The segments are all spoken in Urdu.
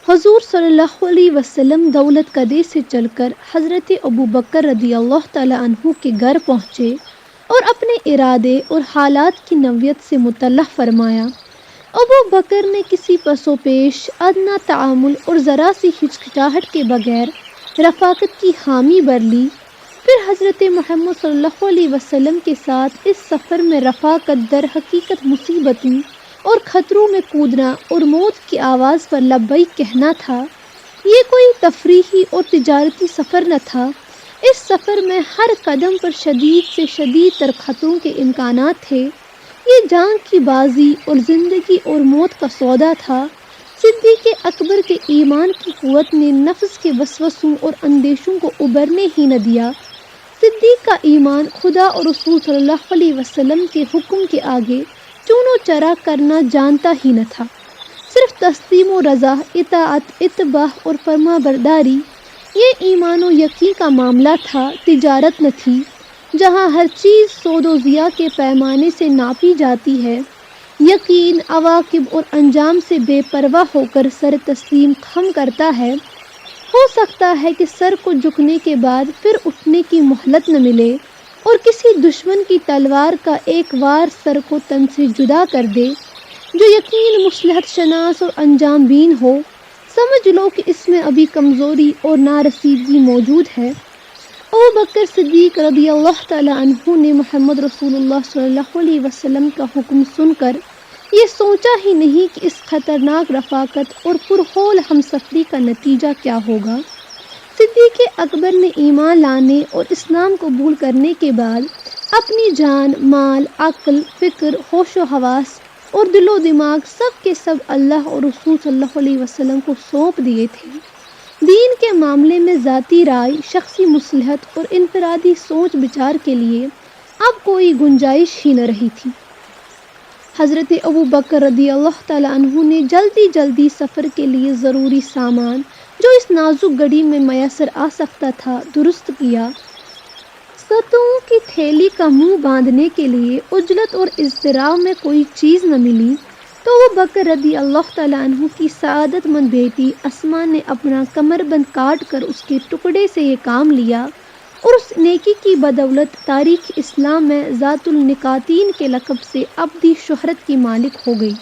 حضور صلی اللہ علیہ وسلم دولت کدے سے چل کر حضرت ابو بکر رضی اللہ تعالیٰ عنہ کے گھر پہنچے اور اپنے ارادے اور حالات کی نوعیت سے مطلع فرمایا۔ ابو بکر نے کسی پس و پیش، ادنیٰ تعامل اور ذرا سی ہچکچاہٹ کے بغیر رفاقت کی حامی بھر لی۔ پھر حضرت محمد صلی اللہ علیہ وسلم کے ساتھ اس سفر میں رفاقت در حقیقت مصیبتوں اور خطروں میں کودنا اور موت کی آواز پر لبیک کہنا تھا۔ یہ کوئی تفریحی اور تجارتی سفر نہ تھا۔ اس سفر میں ہر قدم پر شدید سے شدید تر خطروں کے امکانات تھے۔ یہ جان کی بازی اور زندگی اور موت کا سودا تھا۔ صدیق اکبر کے ایمان کی قوت نے نفس کے وسوسوں اور اندیشوں کو ابھرنے ہی نہ دیا۔ صدیق کا ایمان خدا اور رسول صلی اللہ علیہ وسلم کے حکم کے آگے چون و چرا کرنا جانتا ہی نہ تھا۔ صرف تسلیم و رضا، اطاعت، اتباع اور فرما برداری، یہ ایمان و یقین کا معاملہ تھا، تجارت نہ تھی۔ جہاں ہر چیز سود و ضیاء کے پیمانے سے ناپی جاتی ہے، یقین عواقب اور انجام سے بے پرواہ ہو کر سر تسلیم خم کرتا ہے۔ ہو سکتا ہے کہ سر کو جھکنے کے بعد پھر اٹھنے کی مہلت نہ ملے اور کسی دشمن کی تلوار کا ایک وار سر کو تن سے جدا کر دے۔ جو یقین مصلحت شناس اور انجام بین ہو، سمجھ لو کہ اس میں ابھی کمزوری اور نارسیدگی موجود ہے۔ ابو بکر صدیق رضی اللہ تعالیٰ عنہ نے محمد رسول اللہ صلی اللہ علیہ وسلم کا حکم سن کر یہ سوچا ہی نہیں کہ اس خطرناک رفاقت اور پرہول ہم سفری کا نتیجہ کیا ہوگا۔ صدیق اکبر نے ایمان لانے اور اسلام قبول کرنے کے بعد اپنی جان، مال، عقل، فکر، ہوش و حواس اور دل و دماغ سب کے سب اللہ اور رسول صلی اللہ علیہ وسلم کو سونپ دیے تھے۔ دین کے معاملے میں ذاتی رائے، شخصی مصلحت اور انفرادی سوچ بچار کے لیے اب کوئی گنجائش ہی نہ رہی تھی۔ حضرت ابو بکر رضی اللہ تعالیٰ عنہ نے جلدی سفر کے لیے ضروری سامان جو اس نازک گھڑی میں میسر آ سکتا تھا درست کیا۔ ستوؤں کی تھیلی کا منہ باندھنے کے لیے عجلت اور اضطراب میں کوئی چیز نہ ملی تو ابو بکر رضی اللہ تعالیٰ عنہ کی سعادت مند بیٹی اسماء نے اپنا کمر بند کاٹ کر اس کے ٹکڑے سے یہ کام لیا اور اس نیکی کی بدولت تاریخ اسلام میں ذات النکاتین کے لقب سے ابدی شہرت کی مالک ہو گئی۔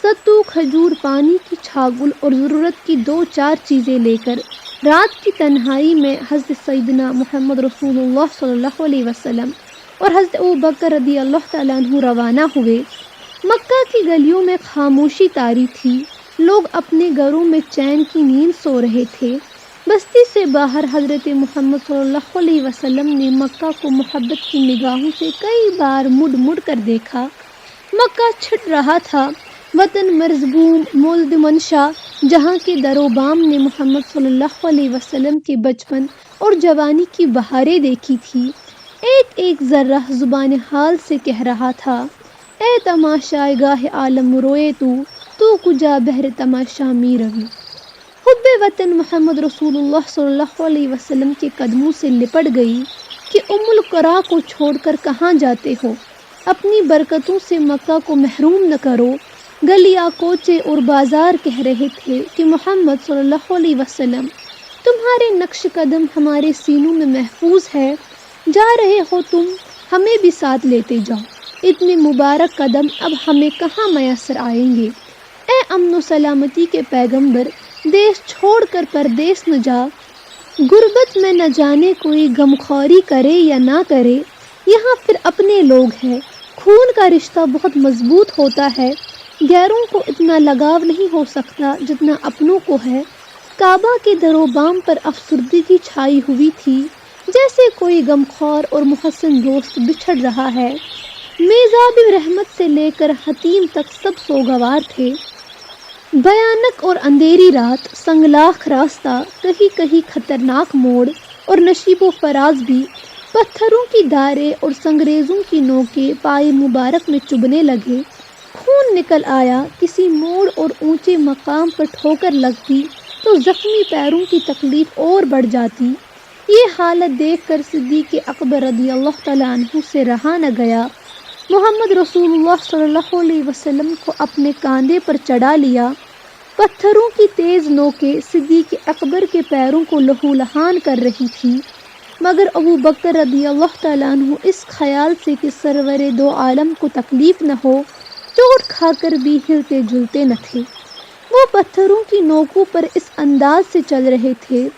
ستو، کھجور، پانی کی چھاگل اور ضرورت کی 2-4 چیزیں لے کر رات کی تنہائی میں حضرت سیدنا محمد رسول اللہ صلی اللہ علیہ وسلم اور حضرت ابو بکر رضی اللہ تعالیٰ عنہ روانہ ہوئے۔ مکہ کی گلیوں میں خاموشی طاری تھی، لوگ اپنے گھروں میں چین کی نیند سو رہے تھے۔ بستی سے باہر حضرت محمد صلی اللہ علیہ وسلم نے مکہ کو محبت کی نگاہوں سے کئی بار مڑ کر دیکھا۔ مکہ چھٹ رہا تھا، وطن مرزبوم، مولد منشا، جہاں کے در و بام نے محمد صلی اللہ علیہ وسلم کے بچپن اور جوانی کی بہاریں دیکھی تھی۔ ایک ذرہ زبان حال سے کہہ رہا تھا، اے تماشائے گاہ عالم روئے تو کجا بہر تماشا می روی۔ حب وطن محمد رسول اللہ صلی اللہ علیہ وسلم کے قدموں سے لپٹ گئی کہ ام القریٰ کو چھوڑ کر کہاں جاتے ہو؟ اپنی برکتوں سے مکہ کو محروم نہ کرو۔ گلیاں، کوچے اور بازار کہہ رہے تھے کہ محمد صلی اللہ علیہ وسلم، تمہارے نقش قدم ہمارے سینوں میں محفوظ ہے، جا رہے ہو تم، ہمیں بھی ساتھ لیتے جاؤ۔ اتنے مبارک قدم اب ہمیں کہاں میسر آئیں گے؟ اے امن و سلامتی کے پیغمبر، دیس چھوڑ کر پردیس نہ جا۔ غربت میں نہ جانے کوئی غمخواری کرے یا نہ کرے، یہاں پھر اپنے لوگ ہیں۔ خون کا رشتہ بہت مضبوط ہوتا ہے، غیروں کو اتنا لگاؤ نہیں ہو سکتا جتنا اپنوں کو ہے۔ کعبہ کے در و بام پر افسردگی چھائی ہوئی تھی، جیسے کوئی غمخوار اور محسن دوست بچھڑ رہا ہے۔ میزاب رحمت سے لے کر حتیم تک سب سوگوار تھے۔ بھیانک اور اندھیری رات، سنگلاخ راستہ، کہیں خطرناک موڑ اور نشیب و فراز بھی، پتھروں کی داریں اور سنگریزوں کی نوکیں پائے مبارک میں چبھنے لگے۔ خون نکل آیا، کسی موڑ اور اونچے مقام پر ٹھوکر لگتی تو زخمی پیروں کی تکلیف اور بڑھ جاتی۔ یہ حالت دیکھ کر صدیق اکبر رضی اللہ تعالیٰ عنہ سے رہا نہ گیا۔ محمد رسول اللہ صلی اللہ علیہ وسلم کو اپنے کاندھے پر چڑھا لیا پتھروں کی تیز نوکیں صدیق اکبر کے پیروں کو لہولہان کر رہی تھیں، مگر ابو بکر رضی اللہ تعالیٰ عنہ اس خیال سے کہ سرور دو عالم کو تکلیف نہ ہو، چوٹ کھا کر بھی ہلتے جلتے نہ تھے۔ وہ پتھروں کی نوکوں پر اس انداز سے چل رہے تھے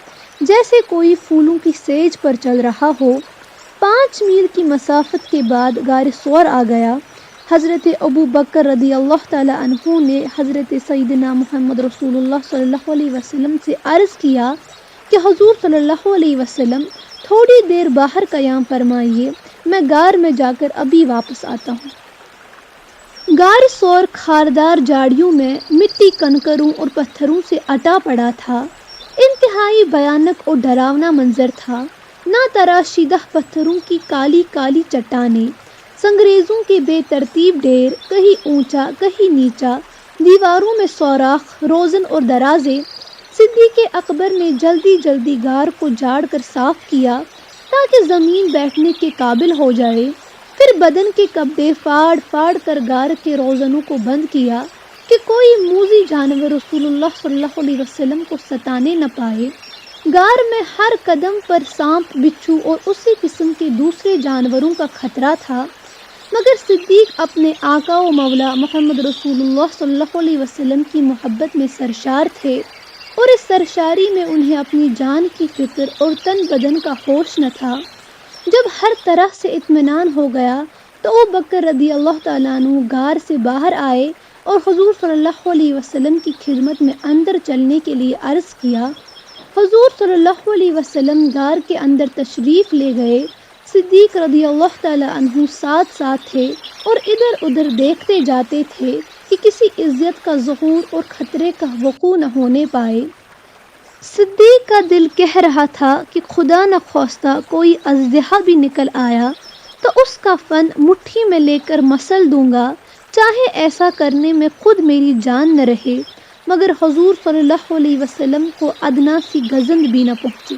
جیسے کوئی پھولوں کی سیج پر چل رہا ہو۔ 5 میل کی مسافت کے بعد غار ثور آ گیا۔ حضرت ابو بکر رضی اللہ تعالیٰ عنہ نے حضرت سیدنا محمد رسول اللہ صلی اللہ علیہ وسلم سے عرض کیا کہ حضور صلی اللہ علیہ وسلم تھوڑی دیر باہر قیام فرمائیے، میں غار میں جا کر ابھی واپس آتا ہوں۔ غار ثور خاردار جھاڑیوں میں مٹی، کنکروں اور پتھروں سے اٹا پڑا تھا۔ انتہائی بھیانک اور ڈراونا منظر تھا۔ نہ تراشیدہ پتھروں کی کالی کالی چٹانیں، سنگریزوں کے بے ترتیب ڈھیر، کہیں اونچا کہیں نیچا، دیواروں میں سوراخ، روزن اور درازے۔ صدیق اکبر نے جلدی جلدی غار کو جھاڑ کر صاف کیا تاکہ زمین بیٹھنے کے قابل ہو جائے، پھر بدن کے کپڑے پھاڑ پھاڑ کر غار کے روزنوں کو بند کیا کہ کوئی موذی جانور رسول اللہ صلی اللہ علیہ وسلم کو ستانے نہ پائے۔ غار میں ہر قدم پر سانپ، بچھو اور اسی قسم کے دوسرے جانوروں کا خطرہ تھا، مگر صدیق اپنے آقا و مولا محمد رسول اللہ صلی اللہ علیہ وسلم کی محبت میں سرشار تھے، اور اس سرشاری میں انہیں اپنی جان کی فکر اور تن بدن کا ہوش نہ تھا۔ جب ہر طرح سے اطمینان ہو گیا تو ابو بکر رضی اللہ تعالیٰ عنہ غار سے باہر آئے اور حضور صلی اللہ علیہ وسلم کی خدمت میں اندر چلنے کے لیے عرض کیا۔ حضور صلی اللہ علیہ وسلم غار کے اندر تشریف لے گئے۔ صدیق رضی اللہ تعالیٰ عنہ ساتھ ساتھ تھے اور ادھر ادھر دیکھتے جاتے تھے کہ کسی عزت کا ظہور اور خطرے کا وقوع نہ ہونے پائے۔ صدیق کا دل کہہ رہا تھا کہ خدا نخواستہ کوئی اژدہا بھی نکل آیا تو اس کا فن مٹھی میں لے کر مسل دوں گا، چاہے ایسا کرنے میں خود میری جان نہ رہے، مگر حضور صلی اللہ علیہ وسلم کو ادنا سی گزند بھی نہ پہنچی۔